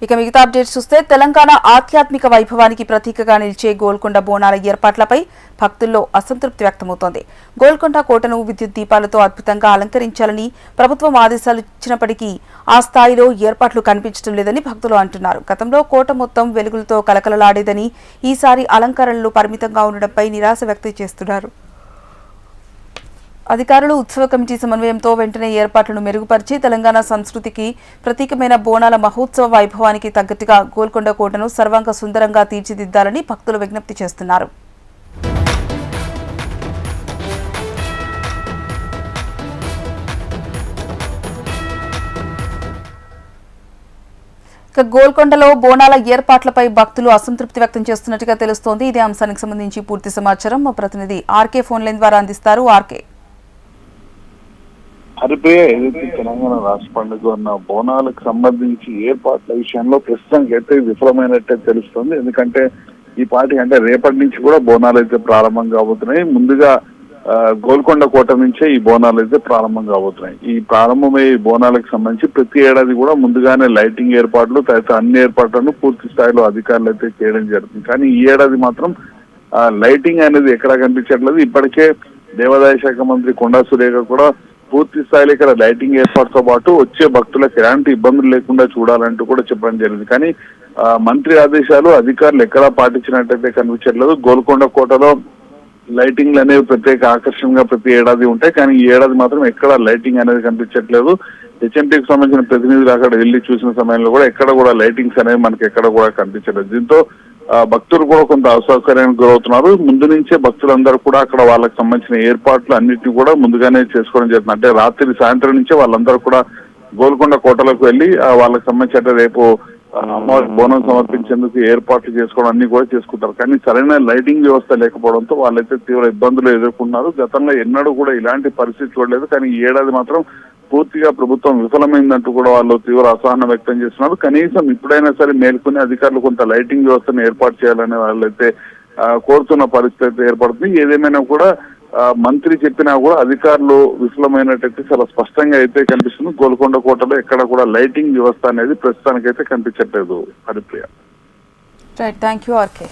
ఇక మిగతా అప్డేట్స్ చూస్తే తెలంగాణ ఆధ్యాత్మిక వైభవానికి ప్రతీకగా నిలిచే గోల్కొండ బోనాల ఏర్పాట్లపై భక్తుల్లో అసంతృప్తి వ్యక్తమవుతోంది. గోల్కొండ కోటను విద్యుత్ దీపాలతో అద్భుతంగా అలంకరించాలని ప్రభుత్వం ఆదేశాలు ఇచ్చినప్పటికీ ఆ స్థాయిలో ఏర్పాట్లు కనిపించడం లేదని భక్తులు అంటున్నారు. గతంలో కోట మొత్తం వెలుగులతో కలకలలాడేదని ఈసారి అలంకరణలు పరిమితంగా ఉండడంపై నిరాశ వ్యక్తం చేస్తున్నారు. అధికారులు ఉత్సవ కమిటీ సమన్వయంతో వెంటనే ఏర్పాట్లను మెరుగుపరిచి తెలంగాణ సంస్కృతికి ప్రతీకమైన బోనాల మహోత్సవ వైభవానికి తగ్గట్టుగా గోల్కొండ కోటను సర్వాంగ సుందరంగా తీర్చిదిద్దాలని భక్తులు విజ్ఞప్తి చేస్తున్నారు. గోల్కొండలో బోనాల ఏర్పాట్లపై భక్తులు అసంతృప్తి వ్యక్తం చేస్తున్నట్టుగా తెలుస్తోంది. ఇదే అంశానికి సంబంధించి పూర్తి సమాచారం మా ప్రతినిధి ఆర్కే ఫోన్ లైన్ ద్వారా అందిస్తారు. ఆర్కే, హరిప్రియ, ఏదైతే తెలంగాణ రాష్ట్ర పండుగ ఉన్న బోనాలకు సంబంధించి ఏర్పాట్ల విషయంలో ప్రస్తుతానికి అయితే విఫలమైనట్టే తెలుస్తుంది. ఎందుకంటే ఈ పార్టీ అంటే రేపటి నుంచి కూడా బోనాలు అయితే ప్రారంభం కాబోతున్నాయి. ముందుగా గోల్కొండ కోట నుంచే ఈ బోనాలు అయితే ప్రారంభం కాబోతున్నాయి. ఈ ప్రారంభమయ్యే బోనాలకు సంబంధించి ప్రతి ఏడాది కూడా ముందుగానే లైటింగ్ ఏర్పాట్లు తదితర అన్ని ఏర్పాట్లను పూర్తి స్థాయిలో అధికారులు అయితే చేయడం జరుగుతుంది. కానీ ఈ ఏడాది మాత్రం లైటింగ్ అనేది ఎక్కడా కనిపించట్లేదు. ఇప్పటికే దేవాదాయ శాఖ మంత్రి కొండా సురేఖ కూడా పూర్తి స్థాయిలో ఇక్కడ లైటింగ్ ఏర్పాటుతో పాటు వచ్చే భక్తులకు ఎలాంటి ఇబ్బందులు లేకుండా చూడాలంటూ కూడా చెప్పడం జరిగింది. కానీ మంత్రి ఆదేశాలు అధికారులు ఎక్కడా పాటించినట్టయితే కనిపించట్లేదు. గోల్కొండ కోటలో లైటింగ్లు అనేవి ప్రత్యేక ఆకర్షణగా ప్రతి ఏడాది ఉంటాయి. కానీ ఈ ఏడాది మాత్రం ఎక్కడ లైటింగ్ అనేది కనిపించట్లేదు. హెచ్ఎంటీకి సంబంధించిన ప్రతినిధులు అక్కడ వెళ్ళి చూసిన సమయంలో కూడా ఎక్కడ కూడా లైటింగ్స్ అనేవి మనకి ఎక్కడ కూడా కనిపించలేదు. దీంతో భక్తులు కూడా కొంత అసౌకర్యానికి గురవుతున్నారు. ముందు నుంచే భక్తులందరూ కూడా అక్కడ వాళ్ళకి సంబంధించిన ఏర్పాట్లు అన్నింటినీ కూడా ముందుగానే చేసుకోవడం జరుగుతుంది. అంటే రాత్రి సాయంత్రం నుంచే వాళ్ళందరూ కూడా గోల్కొండ కోటలకు వెళ్ళి వాళ్ళకి సంబంధించి రేపు అమ్మవారికి బోనం సమర్పించేందుకు ఏర్పాట్లు చేసుకోవడం అన్ని కూడా చేసుకుంటారు. కానీ సరైన లైటింగ్ వ్యవస్థ లేకపోవడంతో వాళ్ళైతే తీవ్ర ఇబ్బందులు ఎదుర్కొన్నారు. గతంలో ఎన్నడూ కూడా ఇలాంటి పరిస్థితి చూడలేదు. కానీ ఈ ఏడాది మాత్రం పూర్తిగా ప్రభుత్వం విఫలమైందంటూ కూడా వాళ్ళు తీవ్ర అసహనం వ్యక్తం చేస్తున్నారు. కనీసం ఇప్పుడైనా సరే మేల్కొని అధికారులు కొంత లైటింగ్ వ్యవస్థను ఏర్పాటు చేయాలని వాళ్ళైతే కోరుతున్న పరిస్థితి అయితే ఏర్పడుతుంది. ఏదేమైనా కూడా మంత్రి చెప్పినా కూడా అధికారులు విఫలమైనట్టయితే చాలా స్పష్టంగా అయితే కనిపిస్తుంది. గోల్కొండ కోటలో ఎక్కడ కూడా లైటింగ్ వ్యవస్థ అనేది ప్రస్తుతానికైతే కనిపించట్లేదు. Haripriya. Right, thank you RK.